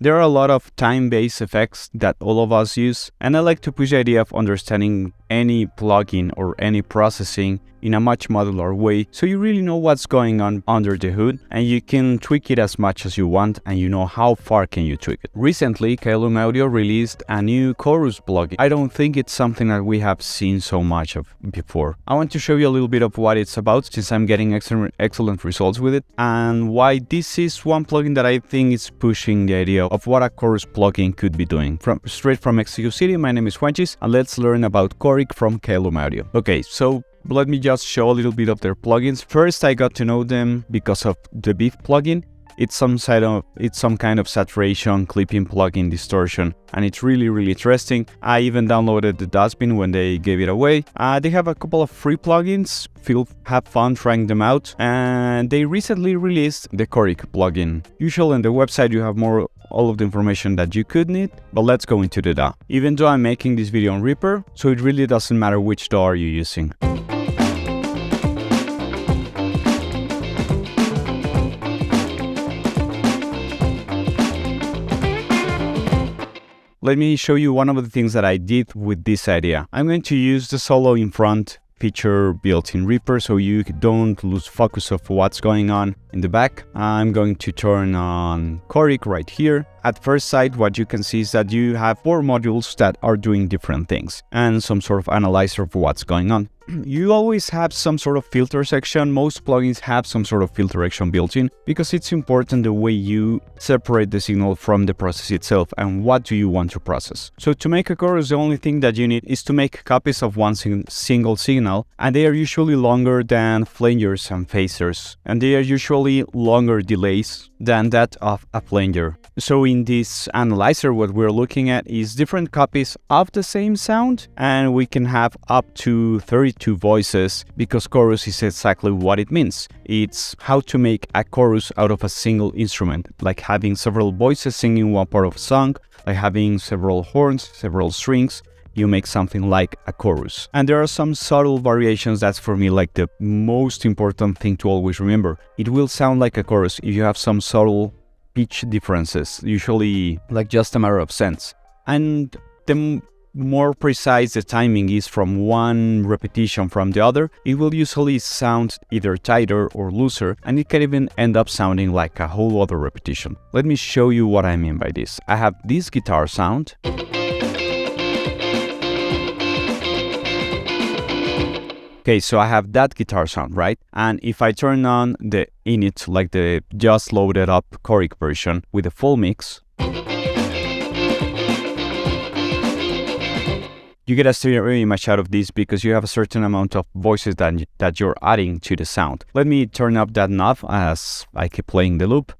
There are a lot of time-based effects that all of us use, and I like to push the idea of understanding any plugin or any processing in a much modular way, so you really know what's going on under the hood and you can tweak it as much as you want, and you know how far can you tweak it. Recently, Caelum Audio released a new chorus plugin. I don't think it's something that we have seen so much of before. I want to show you a little bit of what it's about, since I'm getting excellent results with it, and why this is one plugin that I think is pushing the idea of what a chorus plugin could be doing. Straight from Mexico City, my name is Juanchis, and let's learn about Choric from Caelum Audio. Okay, so let me just show a little bit of their plugins. First, I got to know them because of the Beef plugin. It's some kind of saturation, clipping plugin, distortion, and it's really interesting. I even downloaded the dustbin when they gave it away. They have a couple of free plugins. Have fun trying them out. And they recently released the Choric plugin. Usually on the website you have all of the information that you could need, but let's go into the DAW. Even though I'm making this video on Reaper, so it really doesn't matter which DAW you're using. Let me show you one of the things that I did with this idea. I'm going to use the solo in front feature built in Reaper, so you don't lose focus of what's going on in the back. I'm going to turn on Choric right here. At first sight, what you can see is that you have 4 modules that are doing different things and some sort of analyzer of what's going on. You always have some sort of filter section. Most plugins have some sort of filter section built in because it's important the way you separate the signal from the process itself and what do you want to process. So to make a chorus, the only thing that you need is to make copies of one single signal, and they are usually longer than flangers and phasers, and they are usually longer delays than that of a flanger. So in this analyzer, what we're looking at is different copies of the same sound, and we can have up to 32 voices because chorus is exactly what it means. It's how to make a chorus out of a single instrument, like having several voices singing one part of a song, like having several horns, several strings. You make something like a chorus. And there are some subtle variations. That's for me like the most important thing to always remember. It will sound like a chorus if you have some subtle pitch differences, usually like just a matter of cents. And the more precise the timing is from one repetition from the other, it will usually sound either tighter or looser, and it can even end up sounding like a whole other repetition. Let me show you what I mean by this. I have this guitar sound. Okay, so I have that guitar sound, right? And if I turn on the init, like the just loaded up Choric version with the full mix, you get a stereo image out of this because you have a certain amount of voices that you're adding to the sound. Let me turn up that knob as I keep playing the loop.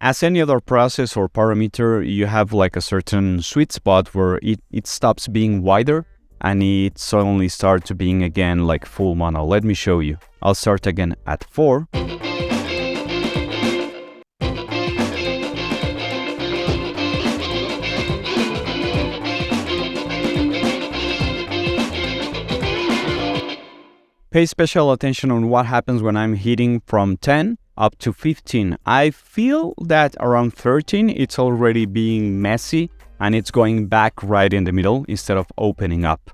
As any other process or parameter, you have like a certain sweet spot where it stops being wider and it suddenly starts being again like full mono. Let me show you. I'll start again at 4. Pay special attention on what happens when I'm hitting from 10 up to 15. I feel that around 13 it's already being messy and it's going back right in the middle instead of opening up.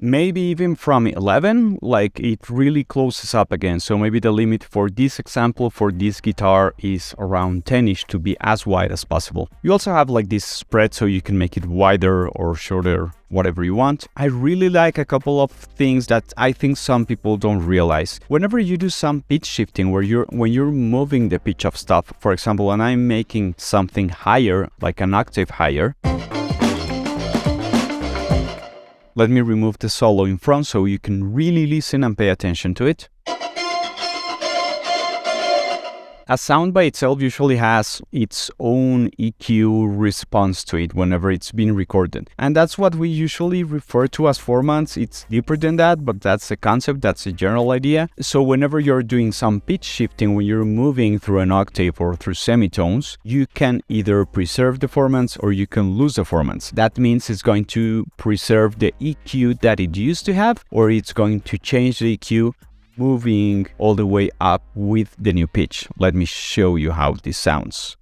Maybe even from 11, like it really closes up again. So maybe the limit for this example for this guitar is around 10ish to be as wide as possible. You also have like this spread so you can make it wider or shorter, whatever you want. I really like a couple of things that I think some people don't realize. Whenever you do some pitch shifting when you're moving the pitch of stuff, for example, when I'm making something higher, like an octave higher, let me remove the solo in front so you can really listen and pay attention to it. A sound by itself usually has its own EQ response to it whenever it's being recorded. And that's what we usually refer to as formants. It's deeper than that, but that's the concept, that's the general idea. So whenever you're doing some pitch shifting, when you're moving through an octave or through semitones, you can either preserve the formants or you can lose the formants. That means it's going to preserve the EQ that it used to have, or it's going to change the EQ, moving all the way up with the new pitch. Let me show you how this sounds.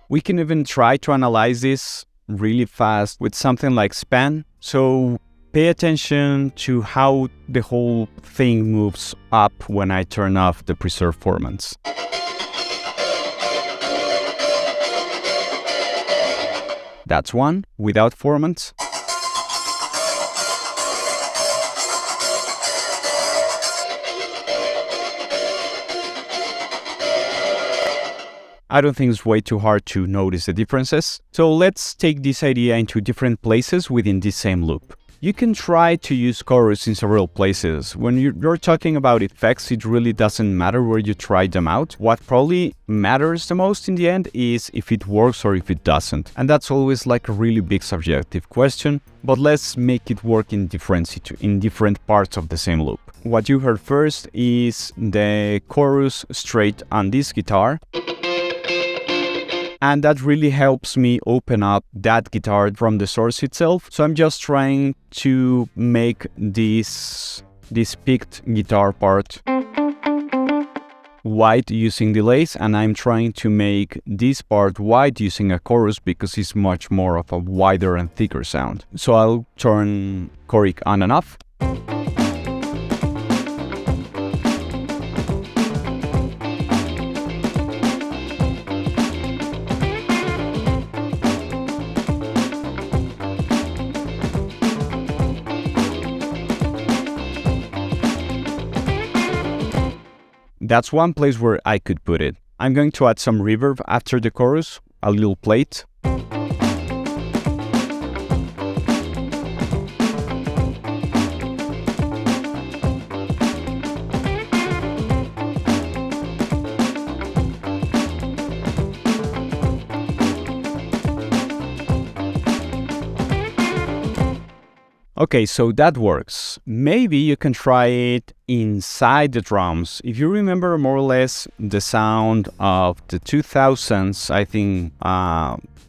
We can even try to analyze this really fast with something like span. So pay attention to how the whole thing moves up when I turn off the preserve formants. That's one without formants. I don't think it's way too hard to notice the differences. So let's take this idea into different places within this same loop. You can try to use chorus in several places. When you're talking about effects, it really doesn't matter where you try them out. What probably matters the most in the end is if it works or if it doesn't. And that's always like a really big subjective question, but let's make it work in different parts of the same loop. What you heard first is the chorus straight on this guitar. And that really helps me open up that guitar from the source itself. So I'm just trying to make this picked guitar part wide using delays, and I'm trying to make this part wide using a chorus because it's much more of a wider and thicker sound. So I'll turn Choric on and off. That's one place where I could put it. I'm going to add some reverb after the chorus, a little plate. Okay, so that works. Maybe you can try it inside the drums. If you remember more or less the sound of the 2000s, I think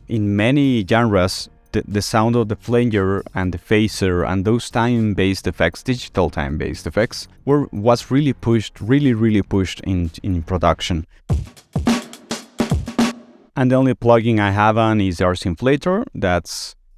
in many genres, the sound of the flanger and the phaser and those time-based effects, digital time-based effects, was really pushed in production. And the only plugin I have on is our Inflator.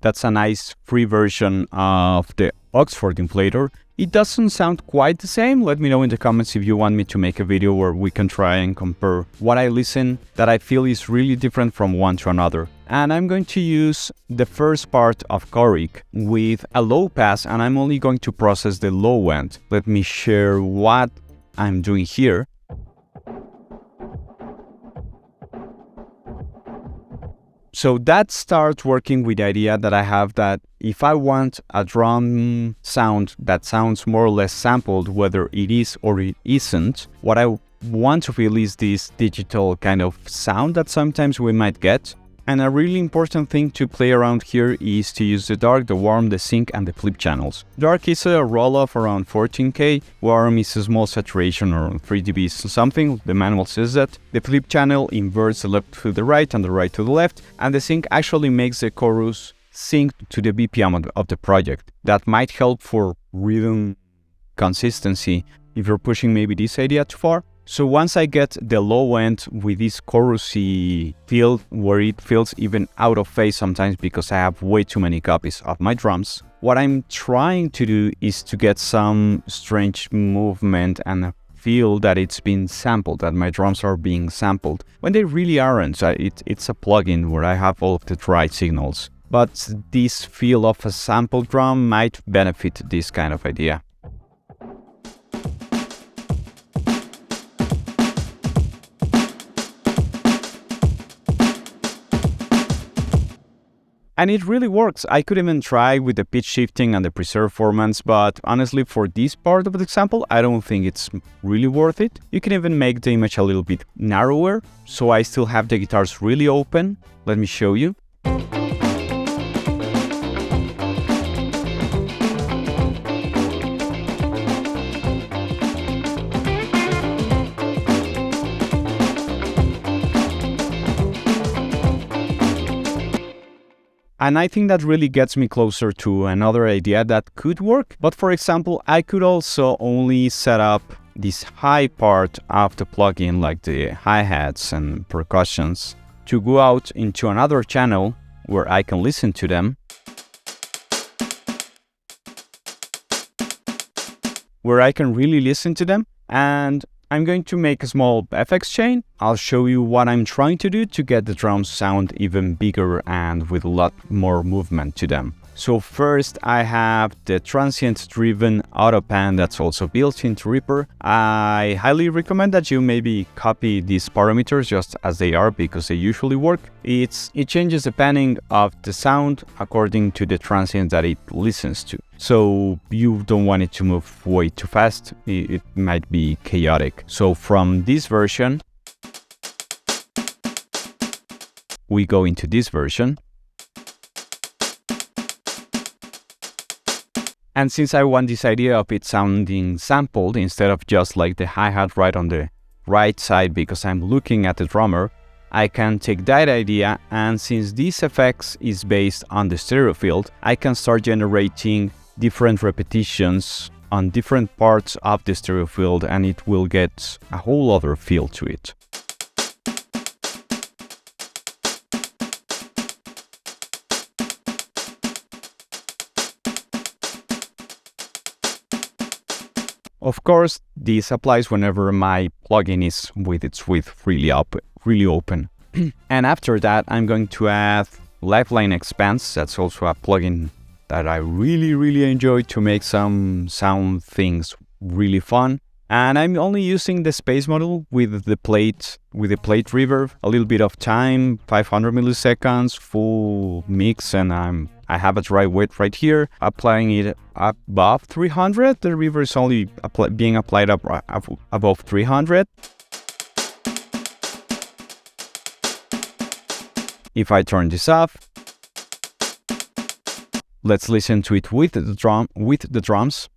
That's a nice free version of the Oxford Inflator. It doesn't sound quite the same. Let me know in the comments if you want me to make a video where we can try and compare what I listen that I feel is really different from one to another. And I'm going to use the first part of Choric with a low pass, and I'm only going to process the low end. Let me share what I'm doing here. So that starts working with the idea that I have that if I want a drum sound that sounds more or less sampled, whether it is or it isn't, what I want to feel is this digital kind of sound that sometimes we might get. And a really important thing to play around here is to use the dark, the warm, the sync, and the flip channels. Dark is a roll-off around 14K, warm is a small saturation around 3 dB something, the manual says that. The flip channel inverts the left to the right and the right to the left, and the sync actually makes the chorus sync to the BPM of the project. That might help for rhythm consistency if you're pushing maybe this idea too far. So once I get the low end with this chorusy feel where it feels even out of phase sometimes because I have way too many copies of my drums, what I'm trying to do is to get some strange movement and a feel that it's been sampled, that my drums are being sampled, when they really aren't. It's a plugin where I have all of the right signals. But this feel of a sample drum might benefit this kind of idea. And it really works. I could even try with the pitch shifting and the preserve formants, but honestly, for this part of the example, I don't think it's really worth it. You can even make the image a little bit narrower, so I still have the guitars really open. Let me show you. And I think that really gets me closer to another idea that could work. But for example, I could also only set up this high part of the plugin, like the hi-hats and percussions, to go out into another channel where I can listen to them, where I can really listen to them. And I'm going to make a small FX chain. I'll show you what I'm trying to do to get the drums sound even bigger and with a lot more movement to them. So first I have the Transient Auto-Pan that's also built into Reaper. I highly recommend that you maybe copy these parameters just as they are because they usually work. It changes the panning of the sound according to the transient that it listens to. So you don't want it to move way too fast. It might be chaotic. So from this version, we go into this version. And since I want this idea of it sounding sampled instead of just like the hi-hat right on the right side because I'm looking at the drummer, I can take that idea, and since this effects is based on the stereo field, I can start generating different repetitions on different parts of the stereo field, and it will get a whole other feel to it. Of course, this applies whenever my plugin is with its width really open. And after that, I'm going to add LifeLine Expanse. That's also a plugin that I really enjoy to make some sound things really fun. And I'm only using the space model with the plate reverb, a little bit of time, 500 milliseconds, full mix, and I have a dry wet right here, applying it above 300. The reverb is only being applied above 300. If I turn this off, let's listen to it with the drums.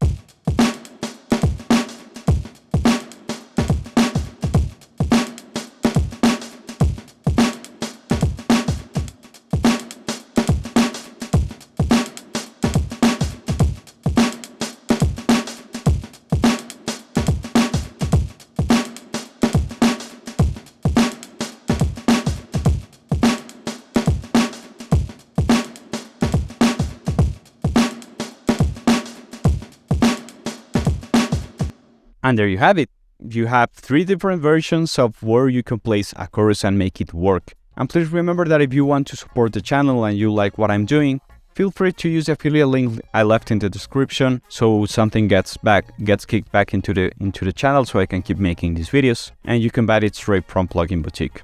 And there you have it. You have 3 different versions of where you can place a chorus and make it work. And please remember that if you want to support the channel and you like what I'm doing, feel free to use the affiliate link I left in the description so something gets kicked back into the channel so I can keep making these videos. And you can buy it straight from Plugin Boutique.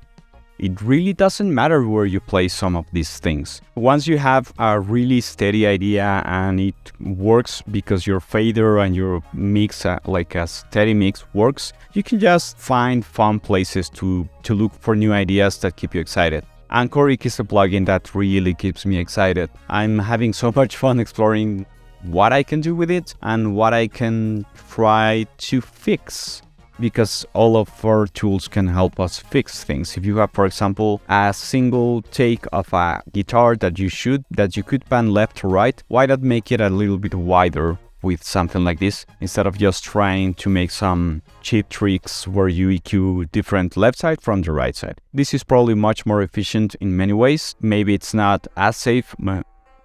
It really doesn't matter where you place some of these things. Once you have a really steady idea and it works because your fader and your mix, like a steady mix works, you can just find fun places to look for new ideas that keep you excited. And Choric is a plugin that really keeps me excited. I'm having so much fun exploring what I can do with it and what I can try to fix, because all of our tools can help us fix things. If you have, for example, a single take of a guitar that you could pan left to right, why not make it a little bit wider with something like this, instead of just trying to make some cheap tricks where you EQ different left side from the right side. This is probably much more efficient in many ways. Maybe it's not as safe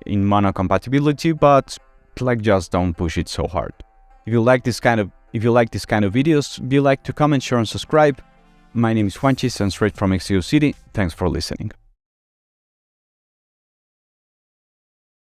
in mono compatibility, but like, just don't push it so hard. If you like this kind of videos, be like to comment, share, and subscribe. My name is Juanchi, and straight from Mexico City. Thanks for listening.